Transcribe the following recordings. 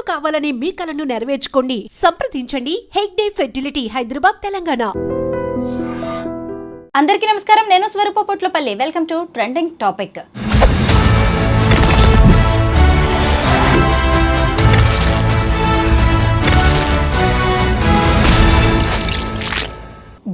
కావాలనే మీ కలను నెరవేర్చుకోండి. సంప్రదించండి హెగ్డే ఫెర్టిలిటీ, హైదరాబాద్, తెలంగాణ. అందరికీ నమస్కారం. నేను Swaroopa Potlapalli. Welcome to trending topic.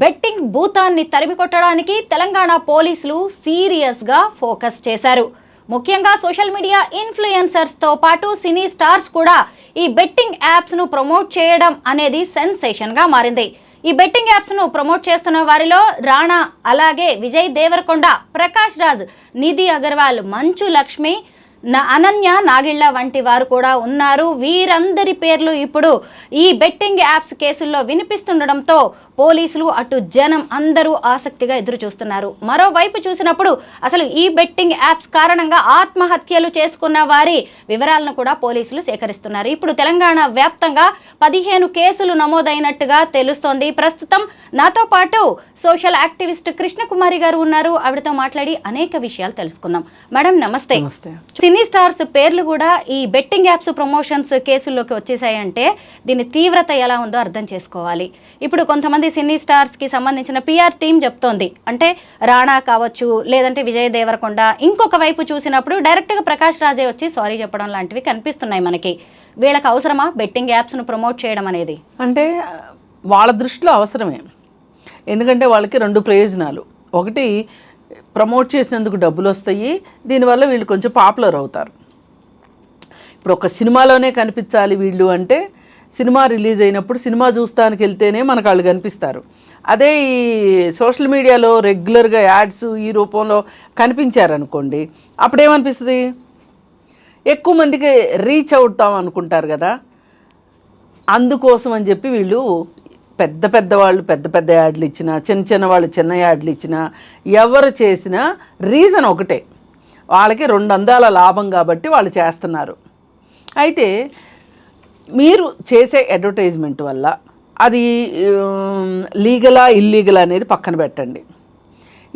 Betting భూతాన్ని తరిమికొట్టడానికి తెలంగాణ పోలీసులు సీరియస్గా ఫోకస్ చేశారు. ముఖ్యంగా సోషల్ మీడియా ఇన్ఫ్లుయెన్సర్స్తో పాటు సినీ స్టార్స్ కూడా ఈ బెట్టింగ్ యాప్స్ను ప్రమోట్ చేయడం అనేది సెన్సేషన్గా మారింది. ఈ బెట్టింగ్ యాప్స్ను ప్రమోట్ చేస్తున్న వారిలో రాణా, అలాగే విజయ్ దేవరకొండ, ప్రకాష్ రాజ్, నిధి అగర్వాల్, మంచు లక్ష్మి, అనన్య నాగిళ్ళ వంటి వారు కూడా ఉన్నారు. వీరందరి పేర్లు ఇప్పుడు ఈ బెట్టింగ్ యాప్స్ కేసుల్లో వినిపిస్తుండడంతో పోలీసులు అటు జనం అందరూ ఆసక్తిగా ఎదురు చూస్తున్నారు. మరోవైపు చూసినప్పుడు అసలు ఈ బెట్టింగ్ యాప్స్ కారణంగా ఆత్మహత్యలు చేసుకున్న వారి వివరాలను కూడా పోలీసులు సేకరిస్తున్నారు. ఇప్పుడు తెలంగాణ వ్యాప్తంగా 15 కేసులు నమోదైనట్టుగా తెలుస్తోంది. ప్రస్తుతం నాతో పాటు సోషల్ యాక్టివిస్ట్ కృష్ణకుమారి గారు ఉన్నారు. ఆవిడతో మాట్లాడి అనేక విషయాలు తెలుసుకుందాం. మేడం నమస్తే. సినీ స్టార్స్ పేర్లు కూడా ఈ బెట్టింగ్ యాప్స్ ప్రమోషన్స్ కేసుల్లోకి వచ్చేసాయంటే దీని తీవ్రత ఎలా ఉందో అర్థం చేసుకోవాలి. ఇప్పుడు కొంతమంది సినీ స్టార్స్ కి సంబంధించిన పిఆర్ టీం చెప్తోంది, అంటే రాణా కావచ్చు, లేదంటే విజయ్ దేవరకొండ, ఇంకొక వైపు చూసినప్పుడు డైరెక్ట్ గా ప్రకాష్ రాజే వచ్చి సారీ చెప్పడం లాంటివి కనిపిస్తున్నాయి మనకి. వీళ్ళకి అవసరమా బెట్టింగ్ యాప్స్ ను ప్రమోట్ చేయడం అనేది? అంటే వాళ్ళ దృష్టిలో అవసరమే. ఎందుకంటే వాళ్ళకి 2 ప్రయోజనాలు. ఒకటి, ప్రమోట్ చేసినందుకు డబ్బులు వస్తాయి, దీనివల్ల వీళ్ళు కొంచెం పాపులర్ అవుతారు. ఇప్పుడు ఒక సినిమాలోనే కనిపించాలి వీళ్ళు అంటే, సినిమా రిలీజ్ అయినప్పుడు సినిమా చూస్తానికి వెళ్తేనే మనకు వాళ్ళు కనిపిస్తారు. అదే ఈ సోషల్ మీడియాలో రెగ్యులర్గా యాడ్స్ ఈ రూపంలో కనిపించారనుకోండి, అప్పుడేమనిపిస్తుంది, ఎక్కువ మందికి రీచ్ అవుతాం అనుకుంటారు కదా. అందుకోసం అని చెప్పి వీళ్ళు పెద్ద వాళ్ళు పెద్ద యాడ్లు ఇచ్చినా, చిన్న వాళ్ళు చిన్న యాడ్లు ఇచ్చినా, ఎవరు చేసినా రీజన్ ఒకటే, వాళ్ళకి 2 అందాల లాభం కాబట్టి వాళ్ళు చేస్తున్నారు. అయితే మీరు చేసే అడ్వర్టైజ్మెంట్ వల్ల అది లీగలా ఇల్లీగలా అనేది పక్కన పెట్టండి.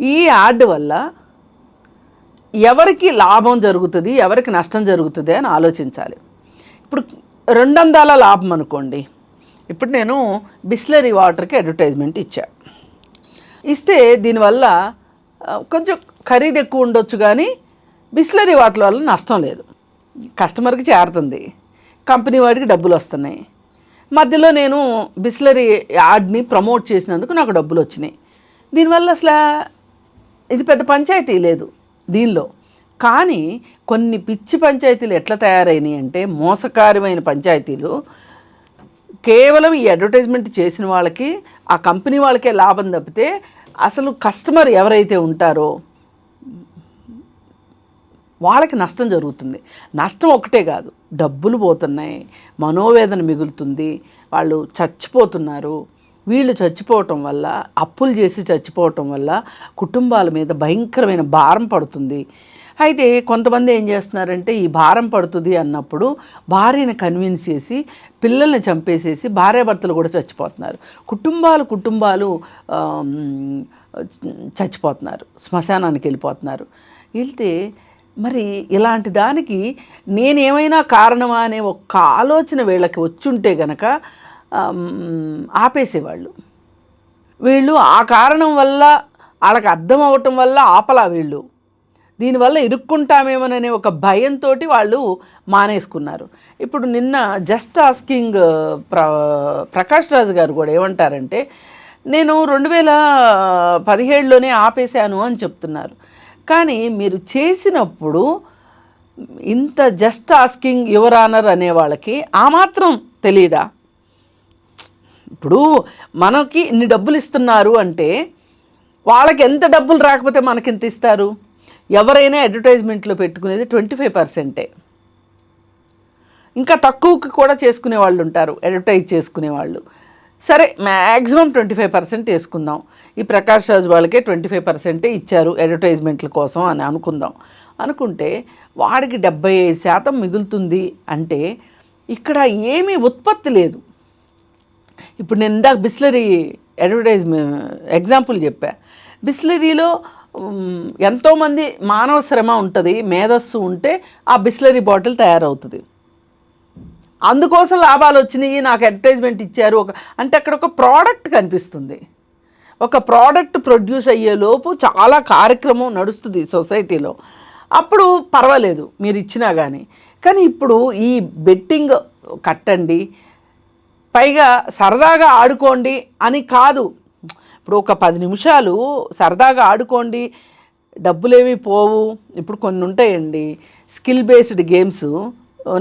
ఈ యాడ్ వల్ల ఎవరికి లాభం జరుగుతుంది, ఎవరికి నష్టం జరుగుతుంది అని ఆలోచించాలి. ఇప్పుడు 2 అందాల లాభం అనుకోండి. ఇప్పుడు నేను బిస్లరీ వాటర్కి అడ్వర్టైజ్మెంట్ ఇస్తే దీనివల్ల కొంచెం ఖరీదు ఎక్కువ ఉండొచ్చు, కానీ బిస్లరీ వాటర్ వల్ల నష్టం లేదు. కస్టమర్కి చేరుతుంది, కంపెనీ వాడికి డబ్బులు వస్తున్నాయి. మధ్యలో నేను బిస్లరీ యాడ్ని ప్రమోట్ చేసినందుకు నాకు డబ్బులు వచ్చినాయి. దీనివల్ల అసలు ఇది పెద్ద పంచాయతీ లేదు దీనిలో. కానీ కొన్ని పిచ్చి పంచాయతీలు ఎట్లా తయారైనాయి అంటే, మోసకారమైన పంచాయతీలు. కేవలం ఈ అడ్వర్టైజ్మెంట్ చేసిన వాళ్ళకి, ఆ కంపెనీ వాళ్ళకే లాభం తప్పితే అసలు కస్టమర్ ఎవరైతే ఉంటారో వాళ్ళకి నష్టం జరుగుతుంది. నష్టం ఒకటే కాదు, డబ్బులు పోతున్నాయి, మనోవేదన మిగులుతుంది, వాళ్ళు చచ్చిపోతున్నారు. వీళ్ళు చచ్చిపోవటం వల్ల, అప్పులు చేసి చచ్చిపోవటం వల్ల కుటుంబాల మీద భయంకరమైన భారం పడుతుంది. అయితే కొంతమంది ఏం చేస్తున్నారంటే, ఈ భారం పడుతుంది అన్నప్పుడు భార్యని కన్విన్స్ చేసి పిల్లల్ని చంపేసేసి భార్యాభర్తలు కూడా చచ్చిపోతున్నారు. కుటుంబాలు చచ్చిపోతున్నారు, శ్మశానానికి వెళ్ళిపోతున్నారు. వెళ్తే మరి ఇలాంటి దానికి నేనేమైనా కారణమా అనే ఒక్క ఆలోచన వీళ్ళకి వచ్చుంటే గనక ఆపేసేవాళ్ళు. వీళ్ళు ఆ కారణం వల్ల, వాళ్ళకి అర్థం అవటం వల్ల ఆపలా వీళ్ళు. దీనివల్ల ఇరుక్కుంటామేమోననే ఒక భయంతో వాళ్ళు మానేసుకున్నారు. ఇప్పుడు నిన్న జస్ట్ ఆస్కింగ్ ప్రకాష్ రాజ్ గారు కూడా ఏమంటారంటే, నేను 2017లోనే ఆపేశాను అని చెప్తున్నారు. కానీ మీరు చేసినప్పుడు ఇంత జస్ట్ ఆస్కింగ్ యువర్ ఆనర్ అనే వాళ్ళకి ఆ మాత్రం తెలీదా? ఇప్పుడు మనకి ఇన్ని డబ్బులు ఇస్తున్నారు అంటే వాళ్ళకి ఎంత డబ్బులు రాకపోతే మనకి ఎంత ఇస్తారు? ఎవరైనా అడ్వర్టైజ్మెంట్లో పెట్టుకునేది 25%. ఇంకా తక్కువకి కూడా చేసుకునే వాళ్ళు ఉంటారు, అడ్వర్టైజ్ చేసుకునే వాళ్ళు. సరే, మ్యాక్సిమం 25% వేసుకుందాం. ఈ ప్రకాష్ రాజ్ వాళ్ళకే 25% ఇచ్చారు అడ్వర్టైజ్మెంట్ల కోసం అని అనుకుంటే వాడికి 75% మిగులుతుంది. అంటే ఇక్కడ ఏమీ ఉత్పత్తి లేదు. ఇప్పుడు నేను ఇందాక బిస్లరీ ఎగ్జాంపుల్ చెప్పా. బిస్లరీలో ఎంతోమంది మానవ శ్రమ ఉంటుంది, మేధస్సు ఉంటే ఆ బిస్లరీ బాటిల్ తయారవుతుంది. అందుకోసం లాభాలు వచ్చినాయి, నాకు అడ్వర్టైజ్మెంట్ ఇచ్చారు అంటే అక్కడ ఒక ప్రోడక్ట్ కనిపిస్తుంది. ఒక ప్రోడక్ట్ ప్రొడ్యూస్ అయ్యేలోపు చాలా కార్యక్రమం నడుస్తుంది సొసైటీలో, అప్పుడు పర్వాలేదు మీరు ఇచ్చినా కానీ ఇప్పుడు ఈ బెట్టింగ్ కట్టండి, పైగా సరదాగా ఆడుకోండి అని కాదు. ఇప్పుడు ఒక 10 నిమిషాలు సరదాగా ఆడుకోండి, డబ్బులేమీ పోవు. ఇప్పుడు కొన్ని ఉంటాయండి స్కిల్ బేస్డ్ గేమ్స్,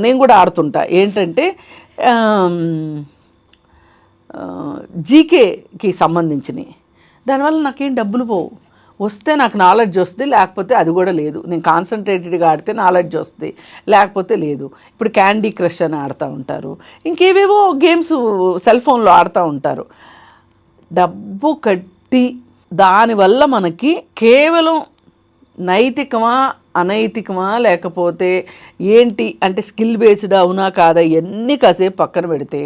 నేను కూడా ఆడుతుంటా. ఏంటంటే జీకేకి సంబంధించినవి, దానివల్ల నాకేం డబ్బులు పోవు. వస్తే నాకు నాలెడ్జ్ వస్తుంది, లేకపోతే అది కూడా లేదు. నేను కాన్సన్ట్రేటెడ్గా ఆడితే నాలెడ్జ్ వస్తుంది, లేకపోతే లేదు. ఇప్పుడు క్యాండీ క్రష్ అని ఆడుతూ ఉంటారు, ఇంకేవేవో గేమ్స్ సెల్ ఫోన్లో ఆడుతూ ఉంటారు. డబ్బు కట్టి దానివల్ల మనకి కేవలం నైతికమా అనైతికమా లేకపోతే ఏంటి అంటే స్కిల్ బేస్డ్ అవునా కాదా ఇవన్నీ కాసేపు పక్కన పెడితే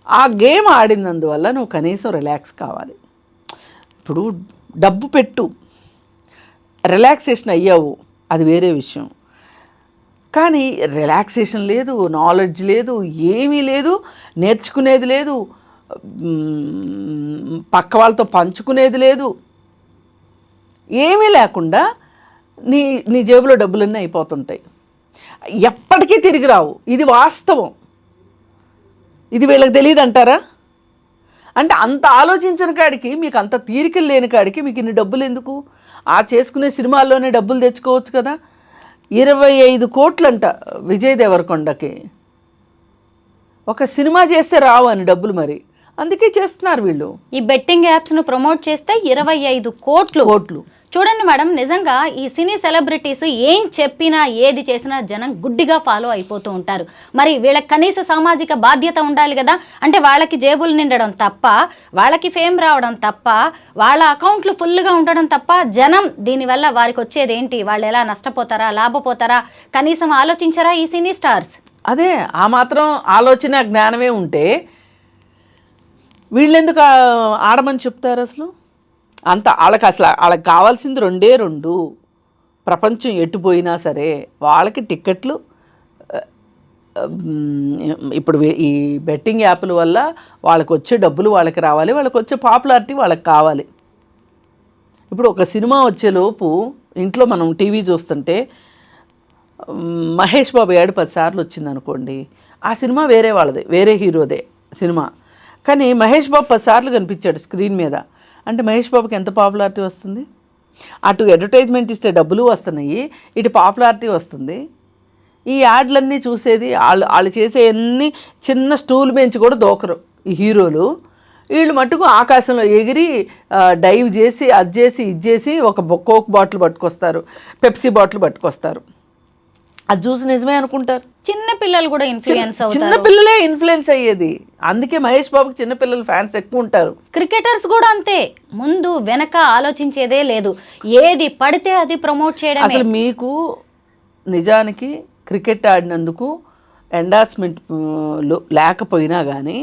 ఆ గేమ్ ఆడినందువల్ల నువ్వు కనీసం రిలాక్స్ కావాలి. ఇప్పుడు డబ్బు పెట్టు, రిలాక్సేషన్ అయ్యావు, అది వేరే విషయం. కానీ రిలాక్సేషన్ లేదు, నాలెడ్జ్ లేదు, ఏమీ లేదు, నేర్చుకునేది లేదు, పక్క వాళ్ళతో పంచుకునేది లేదు, ఏమీ లేకుండా నీ జేబులో డబ్బులన్నీ అయిపోతుంటాయి, ఎప్పటికీ తిరిగి రావు. ఇది వాస్తవం. ఇది వీళ్ళకి తెలియదు అంటారా? అంటే అంత ఆలోచించిన కాడికి, మీకు అంత తీరికలు లేని కాడికి మీకు ఇన్ని డబ్బులు ఎందుకు? ఆ చేసుకునే సినిమాల్లోనే డబ్బులు తెచ్చుకోవచ్చు కదా. 25 కోట్లంట విజయ్ దేవరకొండకి. ఒక సినిమా చేస్తే రావు అని డబ్బులు, మరి అందుకే చేస్తున్నారు వీళ్ళు. ఈ బెట్టింగ్ యాప్స్ను ప్రమోట్ చేస్తే 25 కోట్లు. చూడండి మేడం, నిజంగా ఈ సినీ సెలబ్రిటీస్ ఏం చెప్పినా ఏది చేసినా జనం గుడ్డిగా ఫాలో అయిపోతూ ఉంటారు. మరి వీళ్ళకి కనీస సామాజిక బాధ్యత ఉండాలి కదా. అంటే వాళ్ళకి జేబులు నిండడం తప్ప, వాళ్ళకి ఫేమ్ రావడం తప్ప, వాళ్ళ అకౌంట్లు ఫుల్గా ఉండడం తప్ప జనం దీనివల్ల వారికి వచ్చేది ఏంటి, వాళ్ళు ఎలా నష్టపోతారా లాభపోతారా కనీసం ఆలోచించారా ఈ సినీ స్టార్స్? అదే ఆ మాత్రం ఆలోచన జ్ఞానమే ఉంటే వీళ్ళెందుకు ఆడమని చెప్తారు అసలు? అంత వాళ్ళకి కావాల్సింది 2 ప్రపంచం ఎట్టుపోయినా సరే వాళ్ళకి టిక్కెట్లు. ఇప్పుడు ఈ బెట్టింగ్ యాప్ల వల్ల వాళ్ళకి వచ్చే డబ్బులు వాళ్ళకి రావాలి, వాళ్ళకి వచ్చే పాపులారిటీ వాళ్ళకి కావాలి. ఇప్పుడు ఒక సినిమా వచ్చేలోపు ఇంట్లో మనం టీవీ చూస్తుంటే మహేష్ బాబు 10 సార్లు వచ్చింది అనుకోండి, ఆ సినిమా వేరే వాళ్ళది, వేరే హీరోదే సినిమా, కానీ మహేష్ బాబు 10 సార్లు కనిపించాడు స్క్రీన్ మీద. అంటే మహేష్ బాబుకి ఎంత పాపులారిటీ వస్తుంది? అటు అడ్వర్టైజ్మెంట్ ఇస్తే డబ్బులు వస్తున్నాయి, ఇటు పాపులారిటీ వస్తుంది. ఈ యాడ్లన్నీ చూసేది వాళ్ళు చేసే అన్ని చిన్న స్టూల్ బెంచ్ కూడా దోకరు ఈ హీరోలు. వీళ్ళు మట్టుకు ఆకాశంలో ఎగిరి డైవ్ చేసి అది చేసి ఇది చేసి ఒక కోక్ బాటిల్ పట్టుకొస్తారు, పెప్సీ బాటిల్ పట్టుకొస్తారు. అది చూసి నిజమే అనుకుంటారు. చిన్న పిల్లలు కూడా ఇన్ఫ్లుయెన్స్ అవుతారు. చిన్న పిల్లలే ఇన్ఫ్లుయెన్స్ అయ్యేది. అందుకే మహేష్ బాబుకి చిన్నపిల్లలు ఫ్యాన్స్ ఎక్కువ ఉంటారు. క్రికెటర్స్ కూడా అంతే, ముందు వెనక ఆలోచించేదే లేదు, ఏది పడితే అది ప్రమోట్ చేయడం. అసలు మీకు నిజానికి క్రికెట్ ఆడినందుకు ఎండార్స్మెంట్ లేకపోయినా కానీ,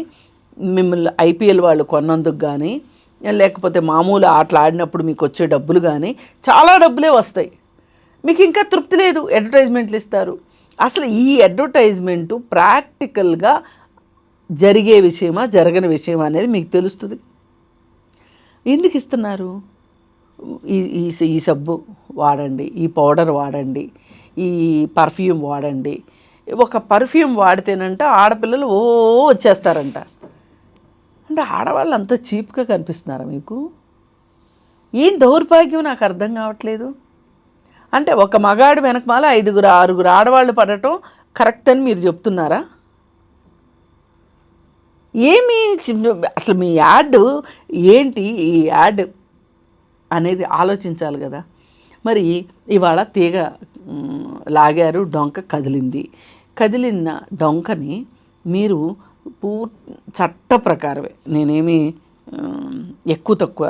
మిమ్మల్ని ఐపీఎల్ వాళ్ళు కొన్నందుకు కానీ, లేకపోతే మామూలు ఆటలు ఆడినప్పుడు మీకు వచ్చే డబ్బులు కానీ చాలా డబ్బులే వస్తాయి. మీకు ఇంకా తృప్తి లేదు, అడ్వర్టైజ్మెంట్లు ఇస్తారు. అసలు ఈ అడ్వర్టైజ్మెంటు ప్రాక్టికల్గా జరిగే విషయమా జరగని విషయమా అనేది మీకు తెలుస్తుంది. ఎందుకు ఇస్తున్నారు? ఈ సబ్బు వాడండి, ఈ పౌడర్ వాడండి, ఈ పర్ఫ్యూమ్ వాడండి. ఒక పర్ఫ్యూమ్ వాడితేనంట ఆడపిల్లలు వచ్చేస్తారంట. అంటే ఆడవాళ్ళు అంత చీప్గా కనిపిస్తున్నారా మీకు? ఏం దౌర్భాగ్యం నాకు అర్థం కావట్లేదు. అంటే ఒక మగాడు వెనకమాల 5-6 ఆడవాళ్ళు పడటం కరెక్ట్ అని మీరు చెప్తున్నారా? ఏమి అసలు మీ యాడ్ ఏంటి? ఈ యాడ్ అనేది ఆలోచించాలి కదా. మరి ఇవాళ తీగ లాగారు, డొంక కదిలిన డొంకని మీరు చట్ట ప్రకారమే, నేనేమి ఎక్కువ తక్కువ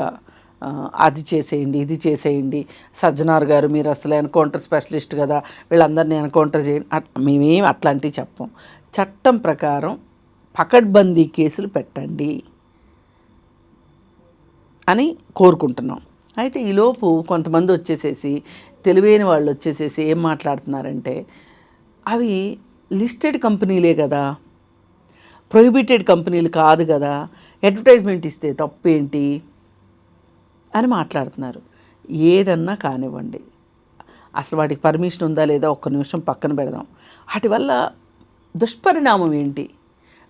అది చేసేయండి ఇది చేసేయండి, సజ్జనార్ గారు మీరు అసలు ఎన్కౌంటర్ స్పెషలిస్ట్ కదా, వీళ్ళందరినీ ఎన్కౌంటర్ చేయండి, మేమేమి అట్లాంటివి చెప్పం. చట్టం ప్రకారం పకడ్బందీ కేసులు పెట్టండి అని కోరుకుంటున్నాం. అయితే ఈలోపు కొంతమంది వచ్చేసేసి, తెలివైన వాళ్ళు వచ్చేసేసి ఏం మాట్లాడుతున్నారంటే, అవి లిస్టెడ్ కంపెనీలే కదా, ప్రొహిబిటెడ్ కంపెనీలు కాదు కదా, అడ్వర్టైజ్మెంట్ ఇస్తే తప్పేంటి అని మాట్లాడుతున్నారు. ఏదన్నా కానివ్వండి, అసలు వాటికి పర్మిషన్ ఉందా లేదా ఒక్క నిమిషం పక్కన పెడదాం. వాటి వల్ల దుష్పరిణామం ఏంటి,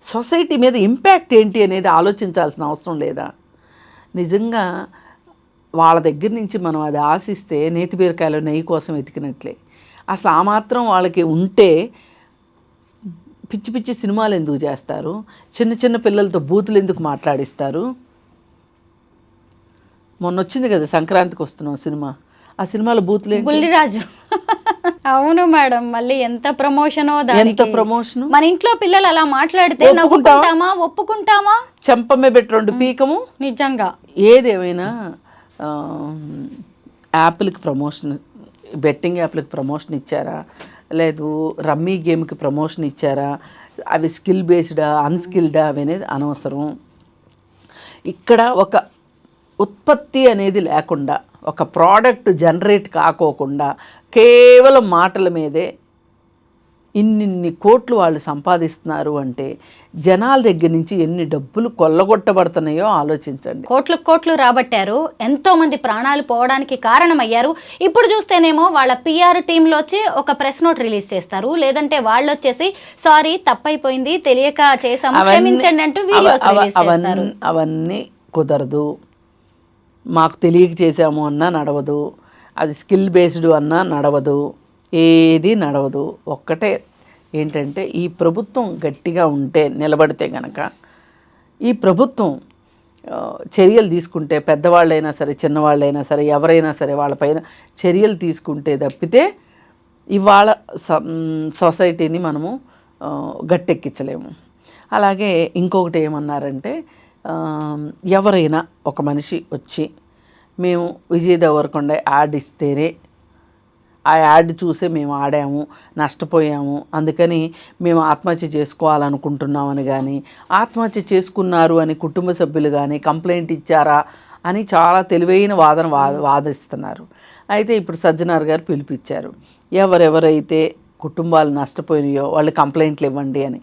సొసైటీ మీద ఇంపాక్ట్ ఏంటి అనేది ఆలోచించాల్సిన అవసరం లేదా? నిజంగా వాళ్ళ దగ్గర నుంచి మనం అది ఆశిస్తే నేతి బీరకాయలు నెయ్యి కోసం వెతికినట్లే. అసలు ఆ మాత్రం వాళ్ళకి ఉంటే పిచ్చి పిచ్చి సినిమాలు ఎందుకు చేస్తారు, చిన్న చిన్న పిల్లలతో బూతులు ఎందుకు మాట్లాడిస్తారు? మొన్న వచ్చింది కదా సంక్రాంతికి వస్తున్నాం సినిమా, ఆ సినిమాలో బూతులు బుల్లిరాజు. అవును మేడం, మళ్ళీ ఎంత ప్రమోషనో, ఎంత ప్రమోషన్. మన ఇంట్లో పిల్లలు అలా మాట్లాడితే ఒప్పుకుంటామా? చెంపమే పెట్టి 2 పీకము. నిజంగా ఏదేమైనా యాప్లకి ప్రమోషన్, బెట్టింగ్ యాప్లకి ప్రమోషన్ ఇచ్చారా, లేదు రమ్మీ గేమ్కి ప్రమోషన్ ఇచ్చారా, అవి స్కిల్ బేస్డా అన్స్కిల్డా అనేది అనవసరం. ఇక్కడ ఒక ఉత్పత్తి అనేది లేకుండా, ఒక ప్రోడక్ట్ జనరేట్ కాకోకుండా కేవలం మాటల మీదే ఇన్ని కోట్లు వాళ్ళు సంపాదిస్తున్నారు అంటే జనాల దగ్గర నుంచి ఎన్ని డబ్బులు కొల్లగొట్టబడుతున్నాయో ఆలోచించండి. కోట్లు రాబట్టారు, ఎంతోమంది ప్రాణాలు పోవడానికి కారణమయ్యారు. ఇప్పుడు చూస్తేనేమో వాళ్ళ పిఆర్ టీంలో వచ్చి ఒక ప్రెస్ నోట్ రిలీజ్ చేస్తారు, లేదంటే వాళ్ళు వచ్చేసి సారీ తప్పైపోయింది తెలియక చేసాము క్షమించండి అంటూ వీడియోస్ రిలీజ్ చేస్తారు. అవన్నీ కుదరదు. మాకు తెలియక చేసాము అన్నా నడవదు, అది స్కిల్ బేస్డ్ అన్నా నడవదు, ఏది నడవదు. ఒక్కటే ఏంటంటే ఈ ప్రభుత్వం గట్టిగా ఉంటే, నిలబడితే గనక, ఈ ప్రభుత్వం చర్యలు తీసుకుంటే, పెద్దవాళ్ళైనా సరే చిన్నవాళ్ళైనా సరే ఎవరైనా సరే వాళ్ళపైన చర్యలు తీసుకుంటే తప్పితే ఇవాళ సొసైటీని మనము గట్టెక్కించలేము. అలాగే ఇంకొకటి ఏమన్నారంటే, ఎవరైనా ఒక మనిషి వచ్చి మేము విజయ్ దేవరకొండ యాడ్ ఇస్తేనే, ఆ యాడ్ చూసే మేము ఆడాము, నష్టపోయాము, అందుకని మేము ఆత్మహత్య చేసుకోవాలనుకుంటున్నామని కానీ, ఆత్మహత్య చేసుకున్నారు అని కుటుంబ సభ్యులు కానీ కంప్లైంట్ ఇచ్చారా అని చాలా తెలివైన వాదిస్తున్నారు. అయితే ఇప్పుడు సజ్జనార్ గారు పిలిపించారు, ఎవరెవరైతే కుటుంబాలు నష్టపోయినాయో వాళ్ళు కంప్లైంట్లు ఇవ్వండి అని.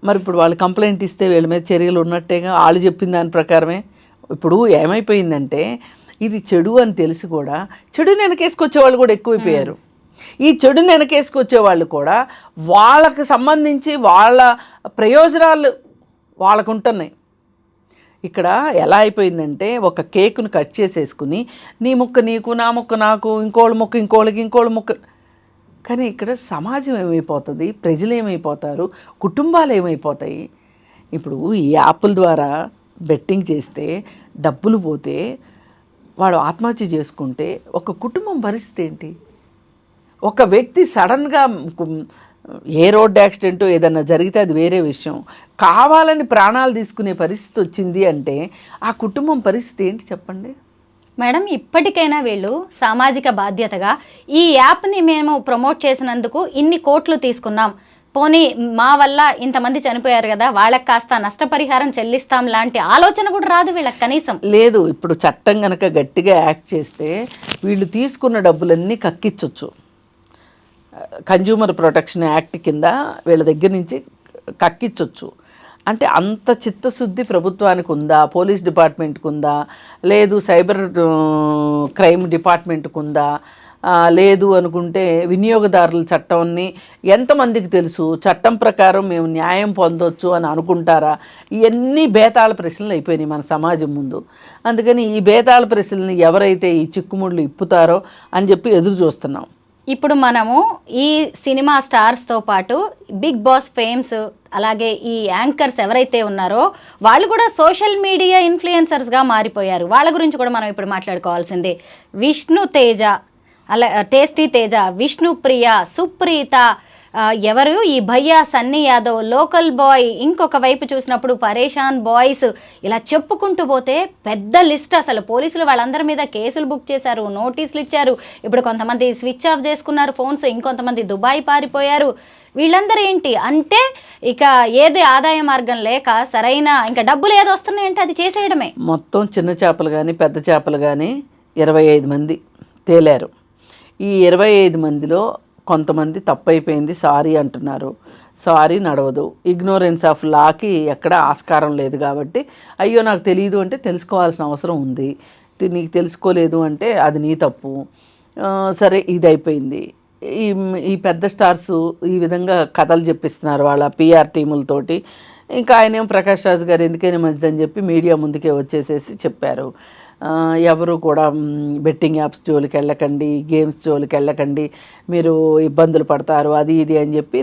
మరి ఇప్పుడు వాళ్ళు కంప్లైంట్ ఇస్తే వీళ్ళ మీద చర్యలు ఉన్నట్టేగా, వాళ్ళు చెప్పిన దాని ప్రకారమే. ఇప్పుడు ఏమైపోయిందంటే ఇది చెడు అని తెలిసి కూడా చెడుని వెనకేసుకొచ్చే వాళ్ళు కూడా ఎక్కువైపోయారు. ఈ చెడుని వెనకేసుకొచ్చే వాళ్ళు కూడా వాళ్ళకి సంబంధించి వాళ్ళ ప్రయోజనాలు వాళ్ళకు ఉంటున్నాయి. ఇక్కడ ఎలా అయిపోయిందంటే ఒక కేకును కట్ చేసేసుకుని నీ ముక్క నీకు, నా ముక్క నాకు, ఇంకోళ్ళ ముక్క ఇంకోళ్ళకి, ఇంకోళ్ళ ముక్క. కానీ ఇక్కడ సమాజం ఏమైపోతుంది, ప్రజలు ఏమైపోతారు, కుటుంబాలు ఏమైపోతాయి? ఇప్పుడు ఈ యాప్ల ద్వారా బెట్టింగ్ చేస్తే డబ్బులు పోతే వాడు ఆత్మహత్య చేసుకుంటే ఒక కుటుంబం పరిస్థితి ఏంటి? ఒక వ్యక్తి సడన్గా ఏ రోడ్ యాక్సిడెంటో ఏదన్నా జరిగితే అది వేరే విషయం, కావాలని ప్రాణాలు తీసుకునే పరిస్థితి వచ్చింది అంటే ఆ కుటుంబం పరిస్థితి ఏంటి చెప్పండి మేడం. ఇప్పటికైనా వీళ్ళు సామాజిక బాధ్యతగా ఈ యాప్ని మేము ప్రమోట్ చేసినందుకు ఇన్ని కోట్లు తీసుకున్నాం, పోనీ మా వల్ల ఇంతమంది చనిపోయారు కదా వాళ్ళకి కాస్త నష్టపరిహారం చెల్లిస్తాం లాంటి ఆలోచన కూడా రాదు వీళ్ళకి కనీసం. లేదు, ఇప్పుడు చట్టం కనుక గట్టిగా యాక్ట్ చేస్తే వీళ్ళు తీసుకున్న డబ్బులన్నీ కక్కించవచ్చు. కన్జ్యూమర్ ప్రొటెక్షన్ యాక్ట్ కింద వీళ్ళ దగ్గర నుంచి కక్కించవచ్చు. అంటే అంత చిత్తశుద్ధి ప్రభుత్వానికి ఉందా, పోలీస్ డిపార్ట్మెంట్కి ఉందా, లేదు సైబర్ క్రైమ్ డిపార్ట్మెంట్కి ఉందా, లేదు అనుకుంటే వినియోగదారుల చట్టాన్ని ఎంతమందికి తెలుసు, చట్టం ప్రకారం మేము న్యాయం పొందొచ్చు అని అనుకుంటారా? ఇవన్నీ బేతాళ ప్రశ్నలు అయిపోయినాయి మన సమాజం ముందు. అందుకని ఈ బేతాళ ప్రశ్నల్ని ఎవరైతే ఈ చిక్కుముళ్ళు ఇప్పుతారో అని చెప్పి ఎదురు చూస్తున్నాం. ఇప్పుడు మనము ఈ సినిమా స్టార్స్తో పాటు బిగ్ బాస్ ఫేమ్స్, అలాగే ఈ యాంకర్స్ ఎవరైతే ఉన్నారో వాళ్ళు కూడా సోషల్ మీడియా ఇన్ఫ్లుయెన్సర్స్గా మారిపోయారు. వాళ్ళ గురించి కూడా మనం ఇప్పుడు మాట్లాడుకోవాల్సిందే. విష్ణు తేజ, అలా టేస్టీ తేజ, విష్ణుప్రియ, సుప్రీత, ఎవరు ఈ భయ్యా, సన్నీ యాదవ్, లోకల్ బాయ్, ఇంకొక వైపు చూసినప్పుడు పరేషాన్ బాయ్స్, ఇలా చెప్పుకుంటూ పోతే పెద్ద లిస్ట్. అసలు పోలీసులు వాళ్ళందరి మీద కేసులు బుక్ చేశారు, నోటీసులు ఇచ్చారు. ఇప్పుడు కొంతమంది స్విచ్ ఆఫ్ చేసుకున్నారు ఫోన్స్, ఇంకొంతమంది దుబాయ్ పారిపోయారు. వీళ్ళందరూ ఏంటి అంటే ఇక ఏది ఆదాయ మార్గం లేక సరైన ఇంకా డబ్బులు ఏది వస్తున్నాయంటే అది చేసేయడమే. మొత్తం చిన్న చేపలు కానీ పెద్ద చేపలు కానీ 25 మంది తేలారు. ఈ 25 మందిలో కొంతమంది తప్పైపోయింది సారీ అంటున్నారు, సారీ నడవదు. ఇగ్నోరెన్స్ ఆఫ్ లాకి ఎక్కడ ఆస్కారం లేదు కాబట్టి అయ్యో నాకు తెలియదు అంటే తెలుసుకోవాల్సిన అవసరం ఉంది. నీకు తెలుసుకోలేదు అంటే అది నీ తప్పు. సరే ఇది అయిపోయింది. ఈ పెద్ద స్టార్స్ ఈ విధంగా కథలు చెప్పిస్తున్నారు వాళ్ళ పిఆర్ టీములతోటి. ఇంకా ఆయనేమో ప్రకాష్ రాజ్ గారు ఎందుకైనా మంచిదని చెప్పి మీడియా ముందుకే వచ్చేసేసి చెప్పారు, ఎవరు కూడా బెట్టింగ్ యాప్స్ జోలికి వెళ్ళకండి, గేమ్స్ జోలికి వెళ్ళకండి, మీరు ఇబ్బందులు పడతారు అది ఇది అని చెప్పి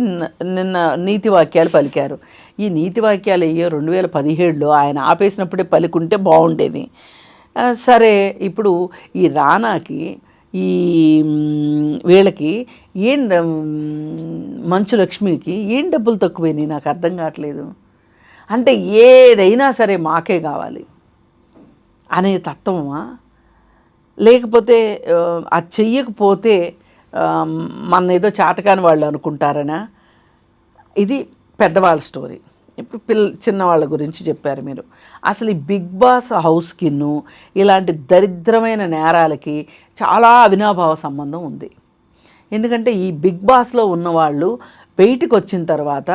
నిన్న నీతి వాక్యాలు పలికారు. ఈ నీతి వాక్యాలు అయ్యో 2017లో ఆయన ఆపేసినప్పుడే పలికుంటే బాగుండేది. సరే ఇప్పుడు ఈ రానాకి ఈ వీళ్ళకి ఏం మంచు లక్ష్మికి ఏం డబ్బులు తక్కువైనాయి నాకు అర్థం కావట్లేదు. అంటే ఏదైనా సరే మాకే కావాలి అనే తత్వమా, లేకపోతే అది చెయ్యకపోతే మన ఏదో చాతకాని వాళ్ళు అనుకుంటారనా? ఇది పెద్దవాళ్ళ స్టోరీ. ఇప్పుడు చిన్నవాళ్ళ గురించి చెప్పారు మీరు. అసలు ఈ బిగ్ బాస్ హౌస్కిను ఇలాంటి దరిద్రమైన నేరాలకి చాలా అవినాభావ సంబంధం ఉంది. ఎందుకంటే ఈ బిగ్ బాస్లో ఉన్నవాళ్ళు బయటికి వచ్చిన తర్వాత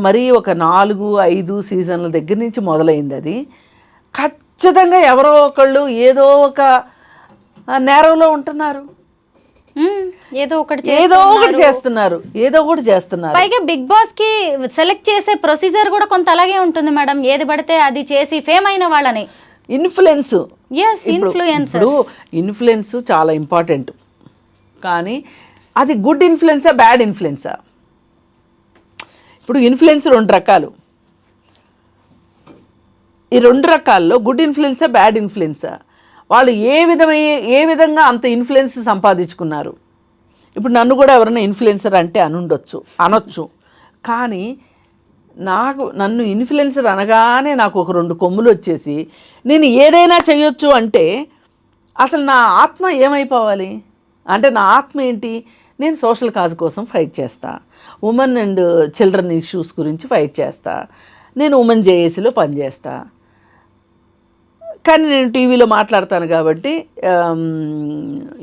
మరీ ఒక 4-5 సీజన్ల దగ్గర నుంచి మొదలైంది. అది ఖచ్చితంగా ఎవరో ఒకళ్ళు ఏదో ఒక నేరంలో ఉంటున్నారు, ఏదో ఒకటి చేస్తున్నారు. పైగా బిగ్ బాస్ కి సెలెక్ట్ చేసే ప్రొసీజర్ కూడా కొంత అలాగే ఉంటుంది మేడం. ఏది పడితే అది చేసి ఫేమ్ అయిన వాళ్ళని ఇన్ఫ్లుయెన్స్ చాలా ఇంపార్టెంట్. కానీ అది గుడ్ ఇన్ఫ్లుయెన్సా బ్యాడ్ ఇన్ఫ్లుయెన్సా? ఇప్పుడు ఇన్ఫ్లుయెన్స్ 2 రకాలు. ఈ 2 రకాల్లో గుడ్ ఇన్ఫ్లుయెన్సా బ్యాడ్ ఇన్ఫ్లుయెన్సా? వాళ్ళు ఏ విధంగా అంత ఇన్ఫ్లుయెన్స్ సంపాదించుకున్నారు? ఇప్పుడు నన్ను కూడా ఎవరైనా ఇన్ఫ్లుయెన్సర్ అంటే అనొచ్చు. కానీ నన్ను ఇన్ఫ్లుయెన్సర్ అనగానే నాకు ఒక 2 కొమ్ములు వచ్చేసి నేను ఏదైనా చేయొచ్చు అంటే అసలు నా ఆత్మ ఏమైపోవాలి? అంటే నా ఆత్మ ఏంటి? నేను సోషల్ కాజ్ కోసం ఫైట్ చేస్తా, ఉమెన్ అండ్ చిల్డ్రన్ ఇష్యూస్ గురించి ఫైట్ చేస్తా, నేను ఉమెన్ జేఏసీలో పనిచేస్తా. కానీ నేను టీవీలో మాట్లాడతాను కాబట్టి,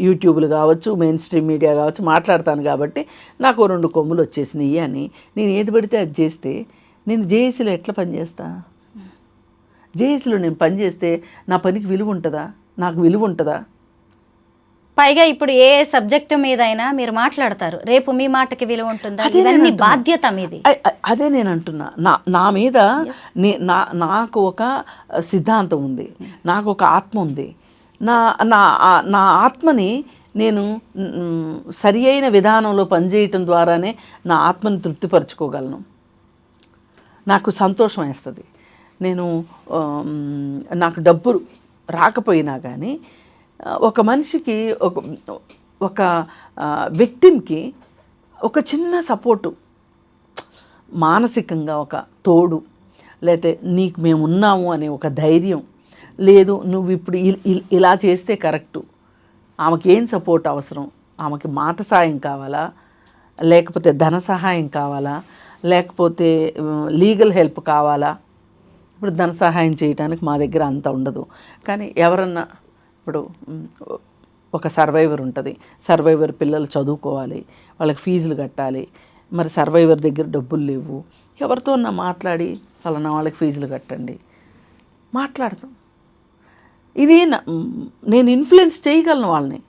యూట్యూబ్లు కావచ్చు, మెయిన్ స్ట్రీమ్ మీడియా కావచ్చు, మాట్లాడతాను కాబట్టి నాకు 2 కొమ్ములు వచ్చేసినాయి అని నేను ఏది పడితే అది చేస్తే నేను జేఏసీలో ఎట్లా పనిచేస్తా? జేఏసీలో నేను పనిచేస్తే నా పనికి విలువ ఉంటుందా? నాకు విలువ ఉంటుందా? పైగా ఇప్పుడు ఏ సబ్జెక్టు మీద అయినా మీరు మాట్లాడతారు, రేపు మీ మాటకి విలువ ఉంటుందా? ఇవన్నీ బాధ్యత మీది. అదే నేను అంటున్నా. నా మీద నాకు ఒక సిద్ధాంతం ఉంది, నాకు ఒక ఆత్మ ఉంది. నా ఆత్మని నేను సరి అయిన విధానంలో పనిచేయటం ద్వారానే నా ఆత్మని తృప్తిపరచుకోగలను. నాకు సంతోషం వేస్తుంది. నాకు డబ్బు రాకపోయినా కానీ ఒక మనిషికి ఒక విక్టిమ్కి ఒక చిన్న సపోర్టు, మానసికంగా ఒక తోడు, లేకపోతే నీకు మేము ఉన్నాము అనే ఒక ధైర్యం, లేదు నువ్వు ఇప్పుడు ఇలా చేస్తే కరెక్టు. ఆమెకి ఏం సపోర్ట్ అవసరం? ఆమెకి మాట సాయం కావాలా, లేకపోతే ధన సహాయం కావాలా, లేకపోతే లీగల్ హెల్ప్ కావాలా? ఇప్పుడు ధన సహాయం చేయడానికి మా దగ్గర అంత ఉండదు. కానీ ఎవరన్నా ఇప్పుడు ఒక సర్వైవర్ ఉంటుంది, సర్వైవర్ పిల్లలు చదువుకోవాలి, వాళ్ళకి ఫీజులు కట్టాలి, మరి సర్వైవర్ దగ్గర డబ్బులు లేవు, ఎవరితో మాట్లాడి ఫలానా వాళ్ళకి ఫీజులు కట్టండి మాట్లాడతాం. ఇది నేను ఇన్ఫ్లుయెన్స్ చేయగలను, వాళ్ళని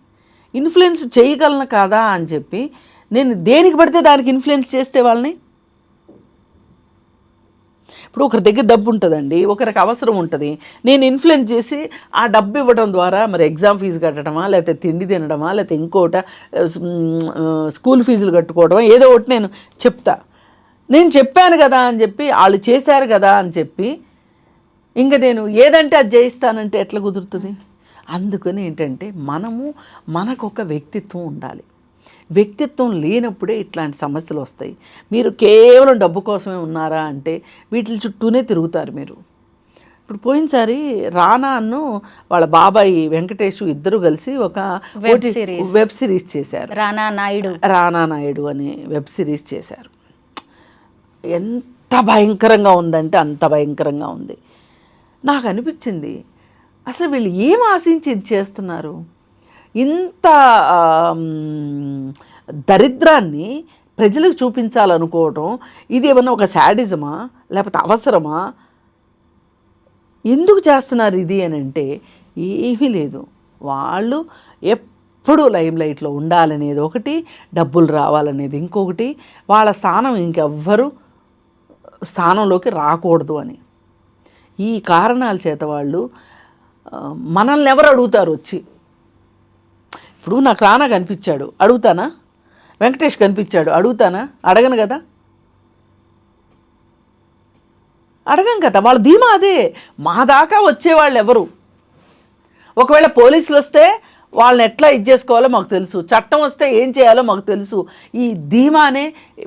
ఇన్ఫ్లుయెన్స్ చేయగలను కాదా అని చెప్పి నేను దేనికి పడితే దానికి ఇన్ఫ్లుయెన్స్ చేస్తే వాళ్ళని. ఇప్పుడు ఒకరి దగ్గర డబ్బు ఉంటుందండి, ఒకరికి అవసరం ఉంటుంది, నేను ఇన్ఫ్లుయెన్స్ చేసి ఆ డబ్బు ఇవ్వడం ద్వారా మరి ఎగ్జామ్ ఫీజు కట్టడమా, లేకపోతే తిండి తినడమా, లేకపోతే ఇంకోట స్కూల్ ఫీజులు కట్టుకోవడమా, ఏదో ఒకటి నేను చెప్తా. నేను చెప్పాను కదా అని చెప్పి, వాళ్ళు చేశారు కదా అని చెప్పి ఇంకా నేను ఏదంటే అది చేయిస్తానంటే ఎట్లా కుదురుతుంది? అందుకని ఏంటంటే మనకు ఒక వ్యక్తిత్వం ఉండాలి. వ్యక్తిత్వం లేనప్పుడే ఇట్లాంటి సమస్యలు వస్తాయి. మీరు కేవలం డబ్బు కోసమే ఉన్నారా అంటే వీటి చుట్టూనే తిరుగుతారు మీరు. ఇప్పుడు పోయినసారి రానాను వాళ్ళ బాబాయి వెంకటేష్ ఇద్దరు కలిసి ఒక వెబ్ సిరీస్ చేశారు, రానా నాయుడు అనే వెబ్ సిరీస్ చేశారు. ఎంత భయంకరంగా ఉందంటే అంత భయంకరంగా ఉంది. నాకు అనిపించింది అసలు వీళ్ళు ఏం ఆశించి ఇది చేస్తున్నారు? ఇంత దరిద్రాన్ని ప్రజలకు చూపించాలనుకోవటం ఇది ఏమన్నా ఒక శాడిజమా లేకపోతే అవసరమా? ఎందుకు చేస్తున్నారు ఇది అని అంటే ఏమీ లేదు. వాళ్ళు ఎప్పుడూ లైమ్ లైట్లో ఉండాలనేది ఒకటి, డబ్బులు రావాలనేది ఇంకొకటి, వాళ్ళ స్థానం ఇంకెవ్వరు స్థానంలోకి రాకూడదు అని. ఈ కారణాల చేత వాళ్ళు మనల్ని ఎవరు అడుగుతారు వచ్చి? ఇప్పుడు నాకు రానా కనిపించాడు, అడుగుతానా? వెంకటేష్ కనిపించాడు, అడుగుతానా? అడగను కదా. అడగం కదా. వాళ్ళ ధీమా అదే. మా దాకా వచ్చేవాళ్ళు ఎవరు? ఒకవేళ పోలీసులు వస్తే వాళ్ళని ఎట్లా చేసుకోవాలో మాకు తెలుసు, చట్టం వస్తే ఏం చేయాలో మాకు తెలుసు. ఈ ధీమానే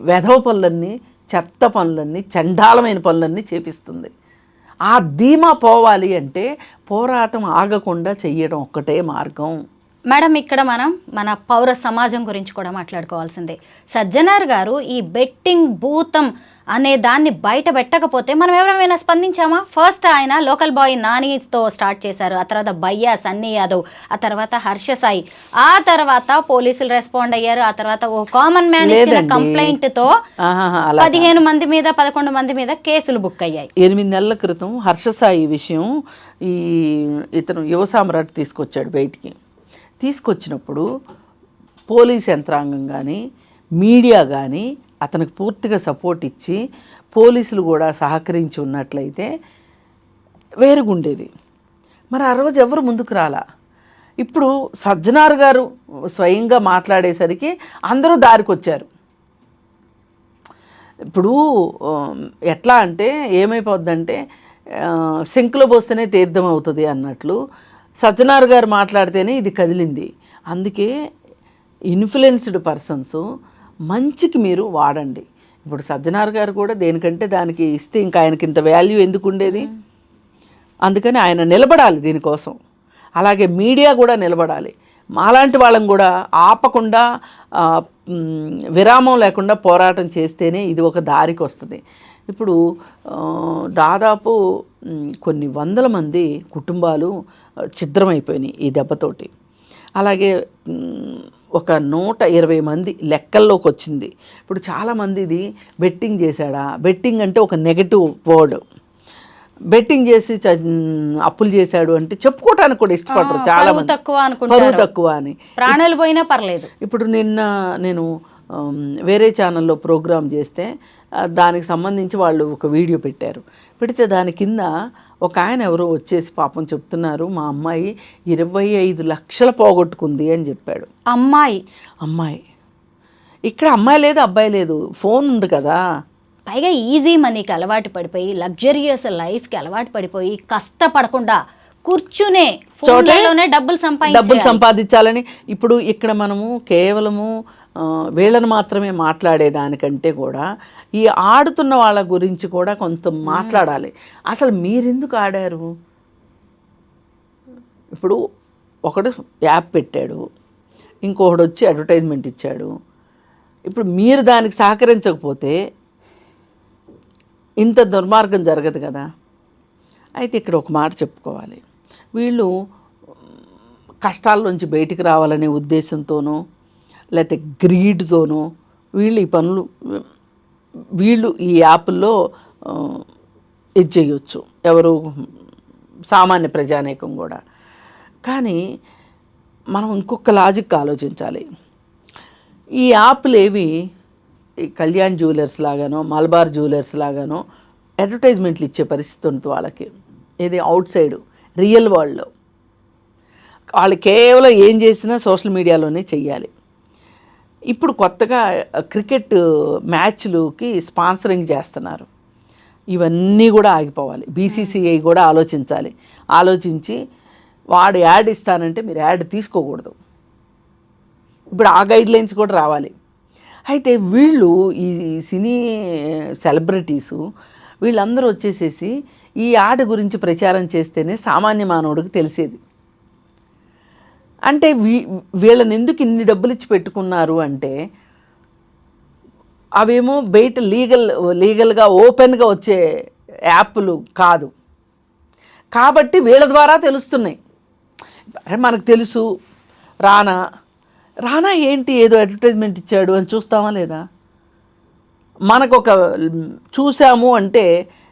వెధవ పనులన్నీ, చెత్త పనులన్నీ, చండాలమైన పనులన్నీ చేపిస్తుంది. ఆ ధీమా పోవాలి అంటే పోరాటం ఆగకుండా చెయ్యడం ఒక్కటే మార్గం. మేడం, ఇక్కడ మనం మన పౌర సమాజం గురించి కూడా మాట్లాడుకోవాల్సిందే. సజ్జనార్ గారు ఈ బెట్టింగ్ భూతం అనే దాన్ని బయట పెట్టకపోతే మనం ఎవరైనా స్పందించామా? ఫస్ట్ ఆయన లోకల్ బాయ్ నానితో స్టార్ట్ చేశారు, ఆ తర్వాత భయ్యా సన్నీ యాదవ్, ఆ తర్వాత హర్ష సాయి, ఆ తర్వాత పోలీసులు రెస్పాండ్ అయ్యారు, ఆ తర్వాత ఓ కామన్ మ్యాన్ ఇచ్చిన కంప్లైంట్ తో 15 మంది మీద 11 మంది మీద కేసులు బుక్ అయ్యాయి. 8 నెలల క్రితం హర్ష సాయి విషయం ఇతను యువ సామ్రాట్ తీసుకొచ్చాడు బయటికి. తీసుకొచ్చినప్పుడు పోలీస్ యంత్రాంగం కానీ మీడియా కానీ అతనికి పూర్తిగా సపోర్ట్ ఇచ్చి పోలీసులు కూడా సహకరించి ఉన్నట్లయితే వేరుగుండేది. మరి ఆ రోజు ఎవరు ముందుకు రాలా. ఇప్పుడు సజ్జనార్ గారు స్వయంగా మాట్లాడేసరికి అందరూ దారికి వచ్చారు. ఇప్పుడు ఎట్లా అంటే ఏమైపోద్దంటే సింకులో పోస్తేనే తీర్థం అవుతుంది అన్నట్లు సజ్జనార్ గారు మాట్లాడితేనే ఇది కదిలింది. అందుకే ఇన్ఫ్లుయెన్స్డ్ పర్సన్స్ మంచికి మీరు వాడండి. ఇప్పుడు సజ్జనార్ గారు కూడా దేనికంటే దానికి ఇస్తే ఇంకా ఆయనకి ఇంత వాల్యూ ఎందుకు ఉండేది? అందుకని ఆయన నిలబడాలి దీనికోసం. అలాగే మీడియా కూడా నిలబడాలి. మాలాంటి వాళ్ళని కూడా ఆపకుండా విరామం లేకుండా పోరాటం చేస్తేనే ఇది ఒక దారికి వస్తుంది. ఇప్పుడు దాదాపు కొన్ని వందల మంది కుటుంబాలు ఛిద్రమైపోయినాయి ఈ దెబ్బతోటి. అలాగే ఒక 120 మంది లెక్కల్లోకి వచ్చింది. ఇప్పుడు చాలామంది ఇది బెట్టింగ్ చేశాడా, బెట్టింగ్ అంటే ఒక నెగటివ్ వర్డ్. బెట్టింగ్ చేసి అప్పులు చేశాడు అంటే చెప్పుకోవటానికి కూడా ఇష్టపడరు చాలా మంది. పరువు తక్కువ అని, ప్రాణాలు పోయినా పర్లేదు. ఇప్పుడు నిన్న నేను వేరే ఛానల్లో ప్రోగ్రామ్ చేస్తే దానికి సంబంధించి వాళ్ళు ఒక వీడియో పెట్టారు. పెడితే దాని కింద ఒక ఆయన ఎవరో వచ్చేసి పాపం చెప్తున్నారు, మా అమ్మాయి 25 లక్షలు పోగొట్టుకుంది అని చెప్పాడు. అమ్మాయి ఇక్కడ అమ్మాయి లేదు, అబ్బాయి లేదు, ఫోన్ ఉంది కదా. పైగా ఈజీ మనీకి అలవాటు పడిపోయి, లగ్జరియస్ లైఫ్కి అలవాటు పడిపోయి, కష్టపడకుండా కూర్చునే ఫోన్లలోనే డబ్బులు సంపాదించాలని. ఇప్పుడు ఇక్కడ మనము కేవలము వీళ్ళని మాత్రమే మాట్లాడేదానికంటే కూడా ఈ ఆడుతున్న వాళ్ళ గురించి కూడా కొంత మాట్లాడాలి. అసలు మీరెందుకు ఆడారు? ఇప్పుడు ఒకడు యాప్ పెట్టాడు, ఇంకొకడు వచ్చి అడ్వర్టైజ్మెంట్ ఇచ్చాడు. ఇప్పుడు మీరు దానికి సహకరించకపోతే ఇంత దుర్మార్గం జరగదు కదా. అయితే ఇక్కడ ఒక మాట చెప్పుకోవాలి. వీళ్ళు కష్టాల నుంచి బయటికి రావాలనే ఉద్దేశంతోనో లేకపోతే గ్రీడ్తోనో వీళ్ళు ఈ పనులు వీళ్ళు ఈ యాప్ల్లో ఇది చేయొచ్చు, ఎవరు సామాన్య ప్రజానీకం కూడా. కానీ మనం ఇంకొక లాజిక్ ఆలోచించాలి. ఈ యాప్లు ఏవి కళ్యాణ్ జ్యువెలర్స్ లాగానో మలబార్ జ్యువెలర్స్ లాగానో అడ్వర్టైజ్మెంట్లు ఇచ్చే పరిస్థితి ఉంటుంది వాళ్ళకి. ఇది అవుట్ సైడ్ రియల్ వరల్డ్లో వాళ్ళు కేవలం ఏం చేసినా సోషల్ మీడియాలోనే చెయ్యాలి. ఇప్పుడు కొత్తగా క్రికెట్ మ్యాచ్లుకి స్పాన్సరింగ్ చేస్తున్నారు. ఇవన్నీ కూడా ఆగిపోవాలి. బీసీసీఐ కూడా ఆలోచించాలి. ఆలోచించి వాడు యాడ్ ఇస్తానంటే మీరు యాడ్ తీసుకోకూడదు. ఇప్పుడు ఆ గైడ్లైన్స్ కూడా రావాలి. అయితే వీళ్ళు ఈ సినీ సెలబ్రిటీసు వీళ్ళందరూ వచ్చేసేసి ఈ యాడ్ గురించి ప్రచారం చేస్తేనే సామాన్య మానవుడికి తెలిసేది. అంటే వీళ్ళని ఎందుకు ఇన్ని డబ్బులు ఇచ్చి పెట్టుకున్నారు అంటే అవేమో బయట లీగల్గా ఓపెన్గా వచ్చే యాప్లు కాదు కాబట్టి వీళ్ళ ద్వారా తెలుస్తున్నాయి. మనకు తెలుసు రానా ఏంటి ఏదో అడ్వర్టైజ్మెంట్ ఇచ్చాడు అని చూస్తామా లేదా? మనకు ఒక చూసాము అంటే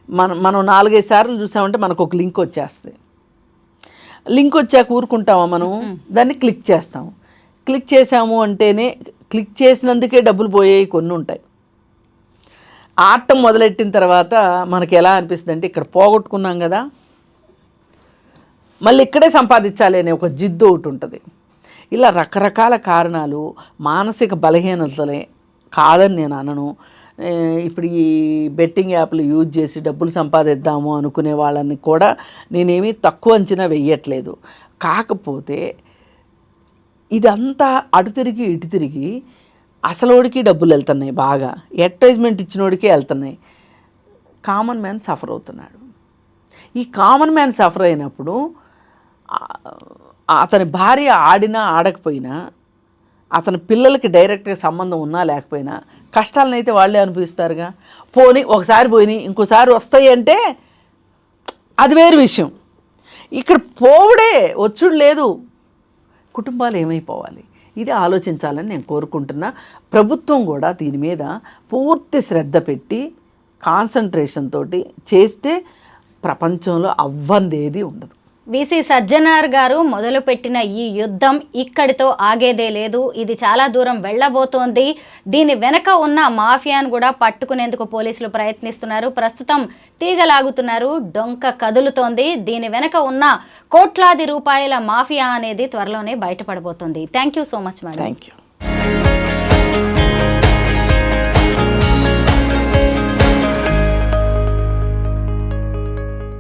మనం 4-5 సార్లు చూసామంటే మనకు ఒక లింక్ వచ్చేస్తుంది. లింక్ వచ్చాక ఊరుకుంటామా మనం? దాన్ని క్లిక్ చేస్తాము. క్లిక్ చేసాము అంటేనే క్లిక్ చేసినందుకే డబ్బులు పోయేవి కొన్ని ఉంటాయి. ఆడటం మొదలెట్టిన తర్వాత మనకి ఎలా అనిపిస్తుంది అంటే ఇక్కడ పోగొట్టుకున్నాం కదా, మళ్ళీ ఇక్కడే సంపాదించాలి అనే ఒక జిద్దు ఒకటి ఉంటుంది. ఇలా రకరకాల కారణాలు, మానసిక బలహీనతలే కాదని నేను అనను. ఇప్పుడు ఈ బెట్టింగ్ యాప్లు యూజ్ చేసి డబ్బులు సంపాదిద్దాము అనుకునే వాళ్ళని కూడా నేనేమీ తక్కువ అంచనా వెయ్యట్లేదు. కాకపోతే ఇదంతా అటు తిరిగి ఇటు తిరిగి అసలోడికి డబ్బులు వెళ్తున్నాయి, బాగా అడ్వర్టైజ్మెంట్ ఇచ్చినోడికే వెళ్తున్నాయి. కామన్ మ్యాన్ సఫర్ అవుతున్నాడు. ఈ కామన్ మ్యాన్ సఫర్ అయినప్పుడు అతని భార్య ఆడినా ఆడకపోయినా, అతని పిల్లలకి డైరెక్ట్గా సంబంధం ఉన్నా లేకపోయినా కష్టాలను అయితే వాళ్ళే అనుభవిస్తారుగా. పోనీ ఒకసారి పోయినాయి ఇంకోసారి వస్తాయి అంటే అది వేరు విషయం. ఇక్కడ పోవుడే వచ్చుడు లేదు. కుటుంబాలు ఏమైపోవాలి, ఇది ఆలోచించాలని నేను కోరుకుంటున్నా. ప్రభుత్వం కూడా దీని మీద పూర్తి శ్రద్ధ పెట్టి కాన్సన్ట్రేషన్ తోటి చేస్తే ప్రపంచంలో అవ్వందేది ఉండదు. వీసీ సజ్జనార్ గారు మొదలుపెట్టిన ఈ యుద్ధం ఇక్కడితో ఆగేదే లేదు. ఇది చాలా దూరం వెళ్ళబోతోంది. దీని వెనక ఉన్న మాఫియాను కూడా పట్టుకునేందుకు పోలీసులు ప్రయత్నిస్తున్నారు. ప్రస్తుతం తీగలాగుతున్నారు, డొంక కదులుతోంది. దీని వెనక ఉన్న కోట్లాది రూపాయల మాఫియా అనేది త్వరలోనే బయటపడబోతోంది. Thank you so much madam. Thank you.